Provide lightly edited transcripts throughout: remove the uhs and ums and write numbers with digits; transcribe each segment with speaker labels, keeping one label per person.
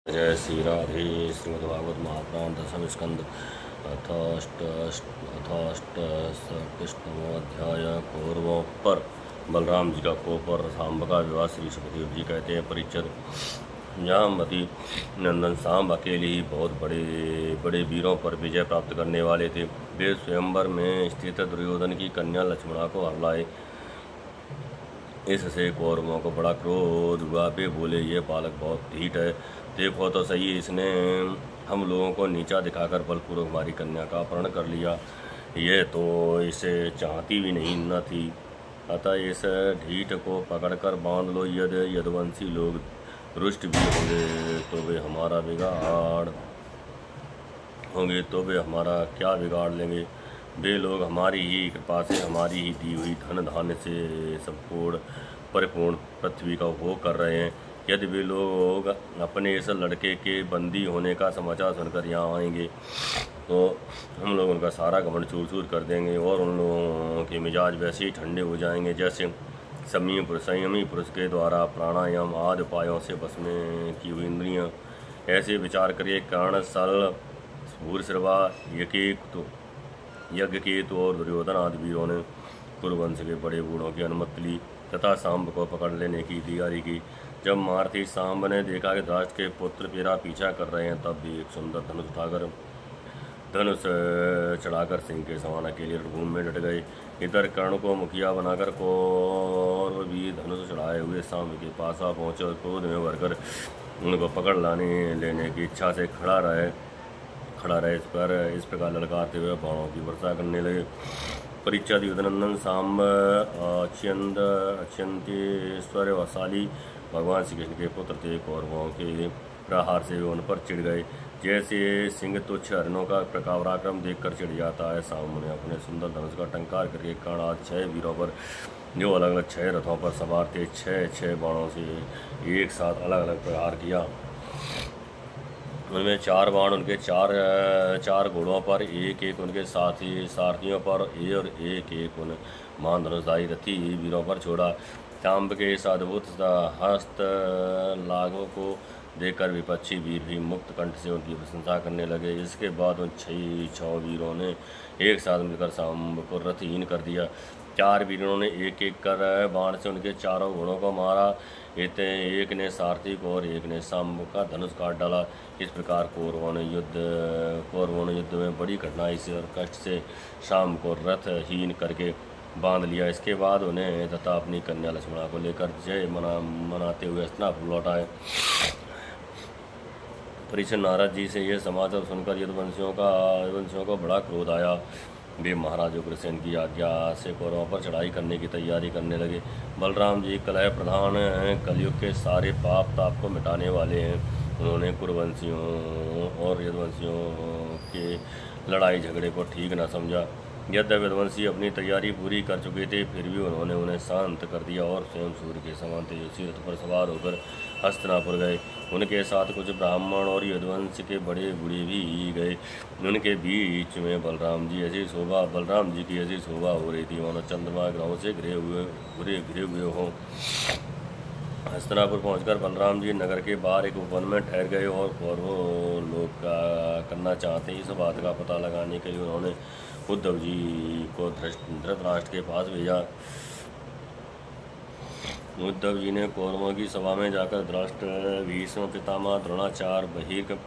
Speaker 1: जय श्री राधे। श्रीमद्भागवत महापुराण दशम स्कंद अथाष्टमो अध्याय। कौरवों पर बलराम जी का कोप और सांब का विवाह। श्री सुखदेव जी कहते हैं, परिचय। जामवती नंदन सांब अकेले ही बहुत बड़े बड़े वीरों पर विजय प्राप्त करने वाले थे। वे स्वयंवर में स्थित दुर्योधन की कन्या लक्ष्मणा को हर लाए। इससे कौरवों को बड़ा क्रोध हुआ। वे बोले, ये बालक बहुत ढीठ है। देखो तो सही, इसने हम लोगों को नीचा दिखाकर बलपूर्वक हमारी कन्या का अपहरण कर लिया। ये तो इसे चाहती भी नहीं न थी। अतः इस ढीठ को पकड़कर बांध लो। यदि यदुवंशी लोग रुष्ट भी होंगे तो वे हमारा क्या बिगाड़ लेंगे। वे लोग हमारी ही कृपा से, हमारी ही दी हुई धन धान्य से संपूर्ण परिपूर्ण पृथ्वी का उपभोग कर रहे हैं। यदि वे लोग अपने इस लड़के के बंदी होने का समाचार सुनकर यहाँ आएंगे तो हम लोग उनका सारा घमंड चूर चूर कर देंगे और उन लोगों के मिजाज वैसे ही ठंडे हो जाएंगे जैसे संयमी पुरुष के द्वारा प्राणायाम आदि उपायों से बस में की हुई इंद्रियाँ। ऐसे विचार करिए, कर्ण, सल, भूरिश्रवा, यज्ञकेतु और दुर्योधन आदि वीरों ने कुरुवंश के बड़े बूढ़ों की अनुमति ली तथा सांब को पकड़ लेने की तैयारी की। जब महारथी सांब ने देखा कि धृतराष्ट्र के पुत्र मेरा पीछा कर रहे हैं, तब भी एक सुंदर धनुष चढ़ाकर सिंह के समान अकेले रणभूमि में डट गए। इधर कर्ण को मुखिया बनाकर कौरव भी धनुष चढ़ाए हुए सांब के पास आ पहुंचे और क्रोध में भरकर उनको पकड़ लेने की इच्छा से खड़ा रहे। इस प्रकार ललकारते हुए बाणों की वर्षा करने लगे। परीक्षा युद्धनंदन सांब अत्यंतेश्वर्यशाली भगवान श्री कृष्ण के पुत्र थे। कौरवों के प्रहार से वे उन पर चिढ़ गए, जैसे सिंह तुच्छ हरणों का पराक्रम देखकर चिढ़ जाता है। सांब ने अपने सुंदर धनुष का टंकार करके कर्ण आदि 6 वीरों पर, जो अलग अलग 6 रथों पर सवार थे, 6 बाणों से एक साथ अलग अलग प्रहार किया। उनमें 4 बाण उनके चार घोड़ों पर, एक उनके सारथियों पर और एक उन महान धनुषधारी रथी वीरों पर छोड़ा। सांब के इस अद्भुत हस्त लाघव को देखकर विपक्षी वीर भी मुक्त कंठ से उनकी प्रशंसा करने लगे। इसके बाद उन 6 वीरों ने एक साथ मिलकर सांब को रथहीन कर दिया। 4 वीरों ने एक कर बाण से उनके चारों घोड़ों को मारा। एक ने सारथी को और एक ने सांब का धनुष काट डाला। इस प्रकार कौरवों ने युद्ध में बड़ी कठिनाई से और कष्ट से सांब को रथहीन करके बांध लिया। इसके बाद उन्हें तथा अपनी कन्या लक्ष्मणा को लेकर जय मनाते हुए हस्तिनापुर लौट आए। परीक्षण नारद जी से यह समाचार सुनकर यदुवंशियों को बड़ा क्रोध आया। वे महाराज उग्रसेन की आज्ञा से कौरवों पर चढ़ाई करने की तैयारी करने लगे। बलराम जी कलह प्रधान हैं, कलयुग के सारे पाप ताप को मिटाने वाले हैं। उन्होंने कुरुवंशियों और यदुवंशियों के लड़ाई झगड़े को ठीक न समझा। यद्यपि यदुवंशी अपनी तैयारी पूरी कर चुके थे, फिर भी उन्होंने उन्हें शांत कर दिया और स्वयं सूर्य के समान तेजस्वी रथ पर सवार होकर हस्तिनापुर गए। उनके साथ कुछ ब्राह्मण और यदुवंश के बड़े बूढ़े भी गए। उनके बीच में बलराम जी की ऐसी शोभा हो रही थी मानो चंद्रमा ग्रहों से घिरे हुए हों। हस्तिनापुर पहुंचकर बलराम जी नगर के बाहर एक उपवन में ठहर गए और कौरवों लोग करना चाहते इस बात का पता लगाने के लिए उन्होंने उद्धव जी को धृतराष्ट्र के पास भेजा। उद्धव जी ने कौरवों की सभा में जाकर धृतराष्ट्र, भीष्म पितामह, द्रोणाचार्य,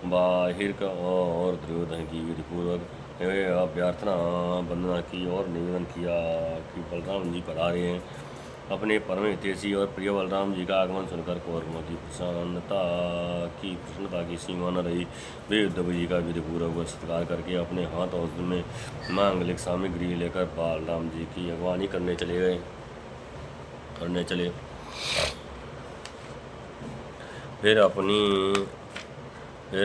Speaker 1: बाहिर्क और दुर्योधन की विधिपूर्वक अभ्यर्थना वंदना की और निवेदन किया कि बलराम जी पधारे हैं। अपने परम हितैषी और प्रिय बलराम जी का आगमन सुनकर कौरवों की प्रसन्नता की सीमा न रही। वे उद्धव जी का विधिपूर्वक सत्कार करके अपने हाथों में मांगलिक सामग्री लेकर बलराम जी की अगवानी करने चले। फिर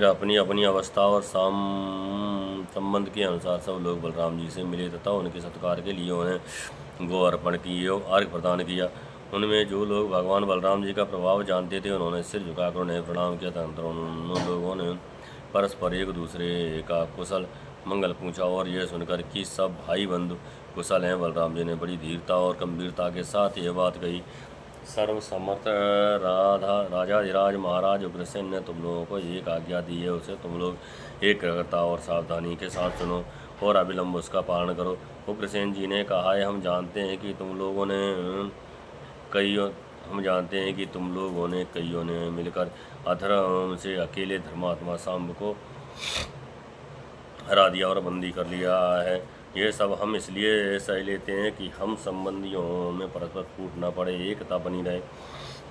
Speaker 1: अपनी अवस्था और संबंध के अनुसार सब लोग बलराम जी से मिले तथा उनके सत्कार के लिए उन्हें गो अर्पण किए और अर्घ्य प्रदान किया। उनमें जो लोग भगवान बलराम जी का प्रभाव जानते थे, उन्होंने सिर झुकाकर उन्हें प्रणाम किया था। उन लोगों ने परस्पर एक दूसरे का कुशल मंगल पूछा और यह सुनकर कि सब भाई बंधु कुशल हैं, बलराम जी ने बड़ी धीरता और गंभीरता के साथ यह बात कही। सर्वसमर्थ राजाधिराज महाराज उग्रसेन ने तुम लोगों को एक आज्ञा दी है, उसे तुम लोग एकाग्रता और सावधानी के साथ सुनो और अविलंब उसका पालन करो। उग्रसेन जी ने कहा है, हम जानते हैं कि तुम लोगों ने कईयों ने मिलकर अधर्म से अकेले धर्मात्मा सांब को हरा दिया और बंदी कर लिया है। ये सब हम इसलिए सह लेते हैं कि हम संबंधियों में परस्पर फूट न पड़े, एकता बनी रहे।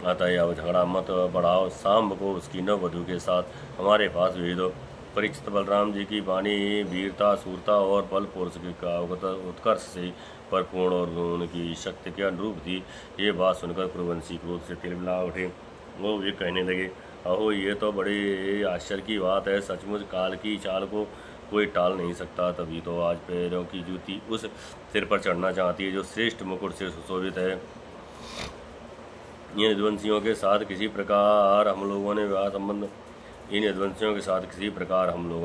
Speaker 1: अतः अब झगड़ा मत बढ़ाओ, सांब को उसकी नववधू के साथ हमारे पास भेज दो। परीक्षित बलराम जी की वाणी वीरता, सूरता और बल पुरुष का उत्कर्ष से परिपूर्ण और उनकी शक्ति के अनुरूप थी। ये बात सुनकर कुरुवंशी क्रोध से तिलमिला उठे। वो ये कहने लगे, अहो ये तो बड़ी आश्चर्य की बात है, सचमुच काल की चाल को कोई टाल नहीं सकता। तभी तो आज पैरों की जूती उस सिर पर चढ़ना चाहती है जो श्रेष्ठ मुकुट से सुशोभित है। इन यदुवंशियों के साथ किसी प्रकार हम लोगों ने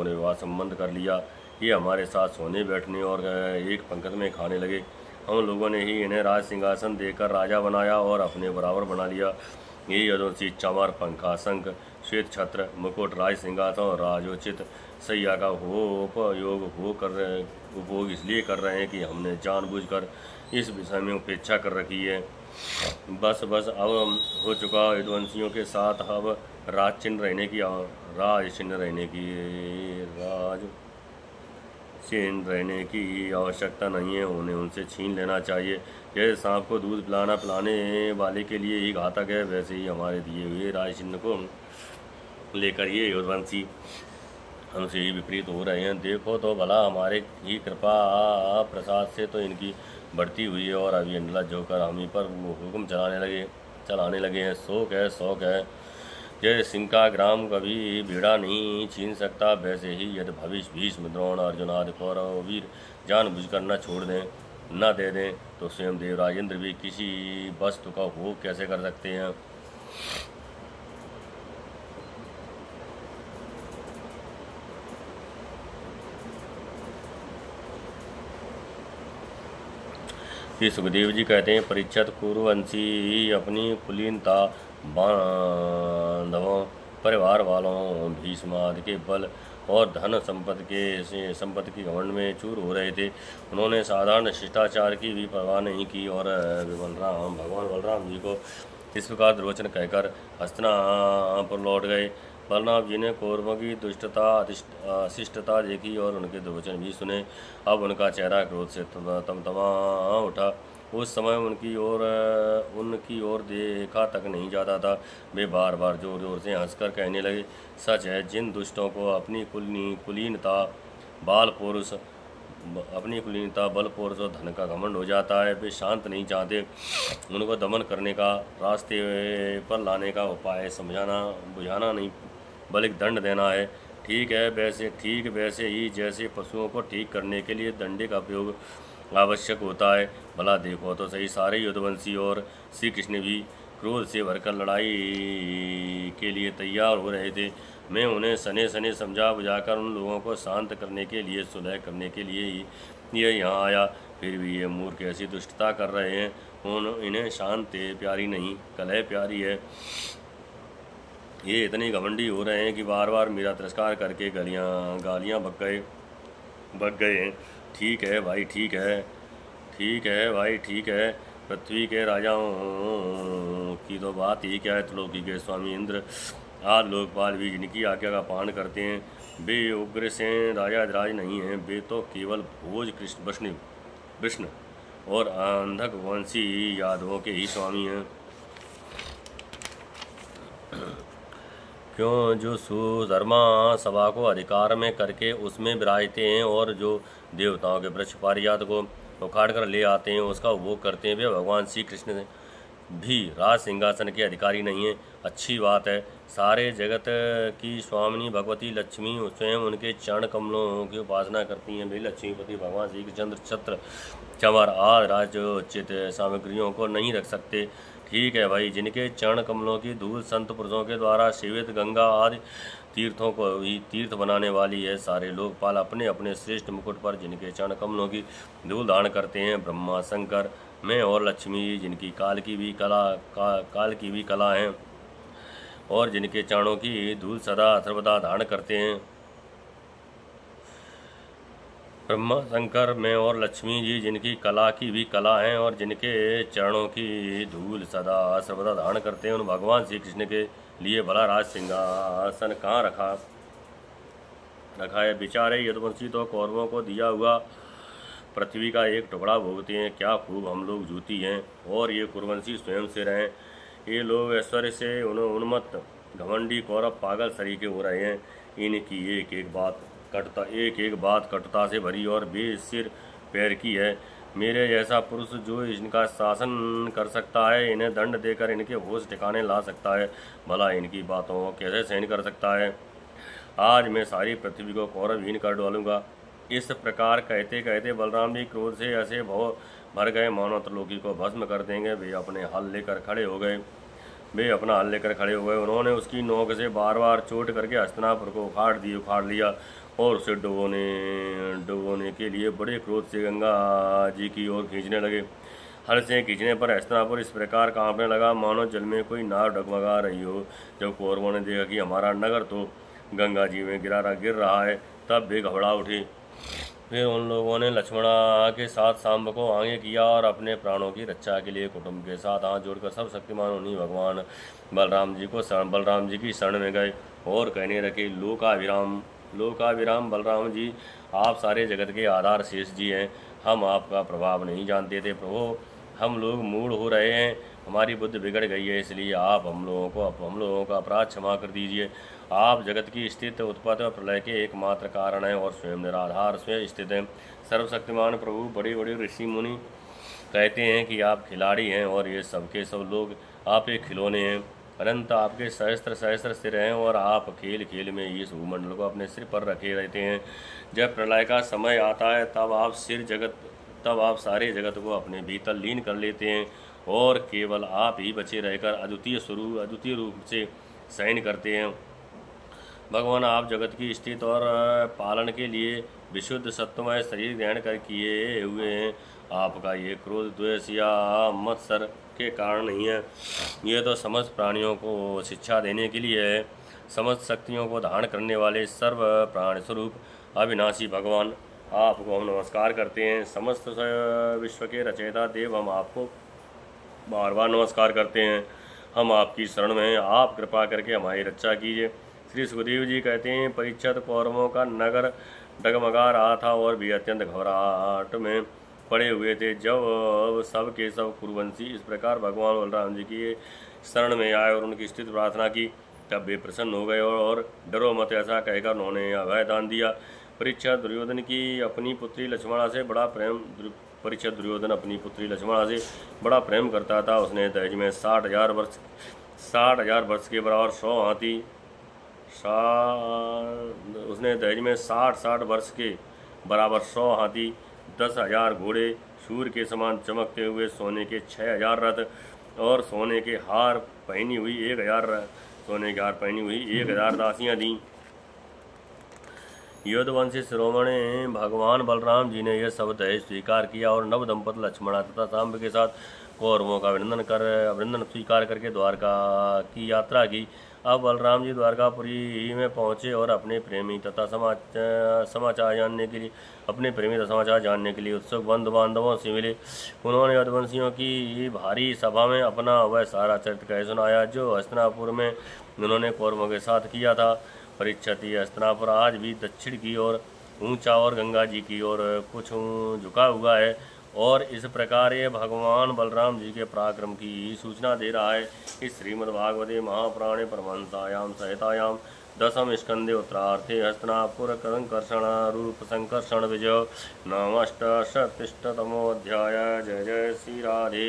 Speaker 1: विवाह संबंध कर लिया। ये हमारे साथ सोने बैठने और एक पंक्ति में खाने लगे। हम लोगों ने ही इन्हें राज सिंहासन देकर राजा बनाया और अपने बराबर बना लिया। ये यदुवंशी चमर, पंखा, शंख, श्वेत छत्र, मुकुट, राज सिंहासन और राजोचित सैया का उपयोग इसलिए कर रहे हैं कि हमने जानबूझकर इस विषय में उपेक्षा कर रखी है। बस अब हो चुका। यदुवंशियों के साथ अब राज चिन्ह रहने की आवश्यकता नहीं है, उन्हें उनसे छीन लेना चाहिए। जैसे सांप को दूध पिलाने वाले के लिए ही घातक है, वैसे ही हमारे दिए हुए राज चिन्ह को लेकर ये यदुवंशी हमसे ही विपरीत हो रहे हैं। देखो तो भला, हमारे ही कृपा प्रसाद से तो इनकी बढ़ती हुई है और अभी निर्लज्ज होकर हम ही पर हुक्म चलाने लगे हैं। शौक है। जैसे सिंह का ग्राम कभी भीड़ा नहीं छीन सकता, वैसे ही यदि भविष्य भीष्म, द्रोण, अर्जुन आदि कौरव वीर जानबूझकर न दे दें तो स्वयं देवराज इंद्र भी किसी वस्तु का उपभोग कैसे कर सकते हैं। श्री सुखदेव जी कहते हैं, परीक्षित कुरुवंशी अपनी कुलीनता, बांधवों, परिवार वालों, भीष्म आदि के बल और धन संपत्ति की घमंड में चूर हो रहे थे। उन्होंने साधारण शिष्टाचार की भी परवाह नहीं की और भगवान बलराम जी को इस प्रकार द्रोचन कहकर हस्तिनापुर लौट गए। बलराम जी ने कौरवों की दुष्टता, अशिष्टता देखी और उनके द्रोचन भी सुने। अब उनका चेहरा क्रोध से तमतमा उठा। उस समय उनकी ओर देखा तक नहीं जाता था। वे बार बार जोर जोर से हंसकर कहने लगे, सच है, जिन दुष्टों को अपनी कुलीनता, बल पुरुष और धन का घमंड हो जाता है, वे शांत नहीं चाहते। उनको दमन करने का, रास्ते पर लाने का उपाय बुझाना नहीं बल्कि दंड देना है। ठीक वैसे ही जैसे पशुओं को ठीक करने के लिए दंडे का उपयोग आवश्यक होता है। भला देखो तो सही, सारे यदुवंशी और श्री कृष्ण भी क्रोध से भरकर लड़ाई के लिए तैयार हो रहे थे। मैं उन्हें सने समझा बुझाकर उन लोगों को शांत करने के लिए, सुलह करने के लिए ही ये यहाँ आया। फिर भी ये मूर्ख ऐसी दुष्टता कर रहे हैं। इन्हें शांति प्यारी नहीं, कलह प्यारी है। ये इतने घमंडी हो रहे हैं कि बार बार मेरा तिरस्कार करके गालियाँ बक गए हैं। ठीक है भाई, ठीक है। पृथ्वी के राजाओं की तो बात ही क्या है। त्रिलोकी के स्वामी इंद्र आज लोकपाल भी जिनकी आज्ञा का पालन करते हैं, वे उग्रसेन राजाधिराज नहीं हैं। वे तो केवल भोज कृष्ण और अंधक वंशी यादवों के ही स्वामी हैं। क्यों, जो सुधर्मा सभा को अधिकार में करके उसमें विराजते हैं और जो देवताओं के वृक्ष पारिजात को उखाड़ कर ले आते हैं, उसका उपभोग करते हैं, वे भगवान श्री कृष्ण भी राज सिंहासन के अधिकारी नहीं है। अच्छी बात है। सारे जगत की स्वामिनी भगवती लक्ष्मी स्वयं उनके चरण कमलों की उपासना करती हैं। वे लक्ष्मीपति भगवान श्री कृष्ण छत्र, चमर आदि राजोचित सामग्रियों को नहीं रख सकते। ठीक है भाई, जिनके चरण कमलों की धूल संत पुरुषों के द्वारा सेवित गंगा आदि तीर्थों को ही तीर्थ बनाने वाली है। सारे लोकपाल अपने अपने श्रेष्ठ मुकुट पर जिनके चरण कमलों की धूल धारण करते हैं, ब्रह्मा, शंकर, में और लक्ष्मी जिनकी काल की भी कला हैं और जिनके चरणों की धूल सदा सर्वदा धारण करते हैं। ब्रह्मा शंकर में और लक्ष्मी जी जिनकी कला की भी कला हैं और जिनके चरणों की धूल सदा सर्वदा धारण करते हैं, उन भगवान श्री कृष्ण के लिए भला राज सिंहासन कहाँ रखा है। बेचारे यदुवंशी तो कौरवों को दिया हुआ पृथ्वी का एक टुकड़ा भोगते हैं। क्या खूब हम लोग जूती हैं और ये कुरुवंशी स्वयं से रहें। ये लोग ऐश्वर्य से उन्मत्त घमंडी कौरव पागल सरीके हो रहे हैं। इनकी एक एक बात कटुता से भरी और बेसिर पैर की है। मेरे जैसा पुरुष जो इनका शासन कर सकता है, इन्हें दंड देकर इनके होश ठिकाने ला सकता है, भला इनकी बातों को कैसे सहन कर सकता है। आज मैं सारी पृथ्वी को कौरवहीन कर डालूंगा। इस प्रकार कहते कहते बलराम जी क्रोध से ऐसे भर गए मानो त्रिलोकी को भस्म कर देंगे। वे अपना हल लेकर खड़े हो गए। उन्होंने उसकी नोक से बार बार चोट करके हस्तिनापुर को उखाड़ लिया और उसे डुबोने के लिए बड़े क्रोध से गंगा जी की ओर खींचने लगे। हल से खींचने पर हस्तिनापुर इस प्रकार कांपने लगा मानो जल में कोई नाव डगमगा रही हो। जब कौरवों ने देखा कि हमारा नगर तो गंगा जी में गिर रहा है, तब भी घबरा उठे। फिर उन लोगों ने लक्ष्मणा के साथ सांब को आगे किया और अपने प्राणों की रक्षा के लिए कुटुंब के साथ हाथ जोड़कर सब शक्तिमान उन्हीं भगवान बलराम जी की शरण में गए और कहने रखे, लोकाभिराम बलराम जी, आप सारे जगत के आधार शेष जी हैं। हम आपका प्रभाव नहीं जानते थे प्रभु। हम लोग मूढ़ हो रहे हैं, हमारी बुद्धि बिगड़ गई है, इसलिए आप हम लोगों का अपराध क्षमा कर दीजिए। आप जगत की स्थिति उत्पत्ति और प्रलय के एकमात्र कारण हैं और स्वयं निराधार स्वयं स्थित हैं। सर्वशक्तिमान प्रभु, बड़े बड़े ऋषि मुनि कहते हैं कि आप खिलाड़ी हैं और ये सबके सब लोग आप एक खिलौने हैं। अनंत आपके सहस्त्र सिर हैं और आप खेल खेल में इस भूमंडल को अपने सिर पर रखे रहते हैं। जब प्रलय का समय आता है तब आप सारे जगत को अपने भीतर लीन कर लेते हैं और केवल आप ही बचे रहकर अद्वितीय रूप से शयन करते हैं। भगवान, आप जगत की स्थिति और पालन के लिए विशुद्ध सत्वमय शरीर ग्रहण कर किए हुए हैं। आपका ये क्रोध द्वेष या मत्सर के कारण नहीं है, ये तो समस्त प्राणियों को शिक्षा देने के लिए है। समस्त शक्तियों को धारण करने वाले सर्व प्राण स्वरूप अविनाशी भगवान, आपको हम नमस्कार करते हैं। समस्त विश्व के रचयिता देव, हम आपको बार बार नमस्कार करते हैं। हम आपकी शरण में हैं, आप कृपा करके हमारी रक्षा कीजिए। श्री सुखदेव जी कहते हैं, परीक्षित कौरवों का नगर डगमगा रहा था और भी अत्यंत घबराहट में पड़े हुए थे। जब सब के सब कुरुवंशी इस प्रकार भगवान बलराम जी की शरण में आए और उनकी स्थिति प्रार्थना की, तब वे प्रसन्न हो गए और डरो मत ऐसा कहकर उन्होंने अभय दान दिया। परीक्षित दुर्योधन अपनी पुत्री लक्ष्मणा से बड़ा प्रेम करता था। उसने दहेज में 60,000 वर्ष के बराबर 100 हाथी उसने दहेज में 60 वर्ष के बराबर 100 हाथी, 10,000 घोड़े, सूर्य के समान चमकते हुए सोने के 6,000 रथ और सोने के हार पहनी हुई 1,000 दासियां दी। युद्धवंशी शिरोमणि भगवान बलराम जी ने यह सब दहेज स्वीकार किया और नव दंपत लक्ष्मणा तथा सांब के साथ कौरवों का अभिनंदन स्वीकार करके द्वारका की यात्रा की। अब बलराम जी द्वारकापुरी में पहुँचे और अपने प्रेमी तथा समाचार जानने के लिए उत्सुक बंधु बांधवों से मिले। उन्होंने यदुवंशियों की भारी सभा में अपना वह सारा चरित्र कह सुनाया जो हस्तिनापुर में उन्होंने कौरवों के साथ किया था। परीक्षित, हस्तिनापुर आज भी दक्षिण की ओर ऊंचा और गंगा जी की ओर कुछ झुका हुआ है और इस प्रकार ये भगवान बलराम जी के पराक्रम की सूचना दे रहा है। इस श्रीमद्भागवते महापुराणे परमहंसायां संहितायां दशम स्कंदे उत्तरार्थे हस्तिनापुर संकर्षण विजय नाम 68तमोऽध्याय। जय जय श्री राधे।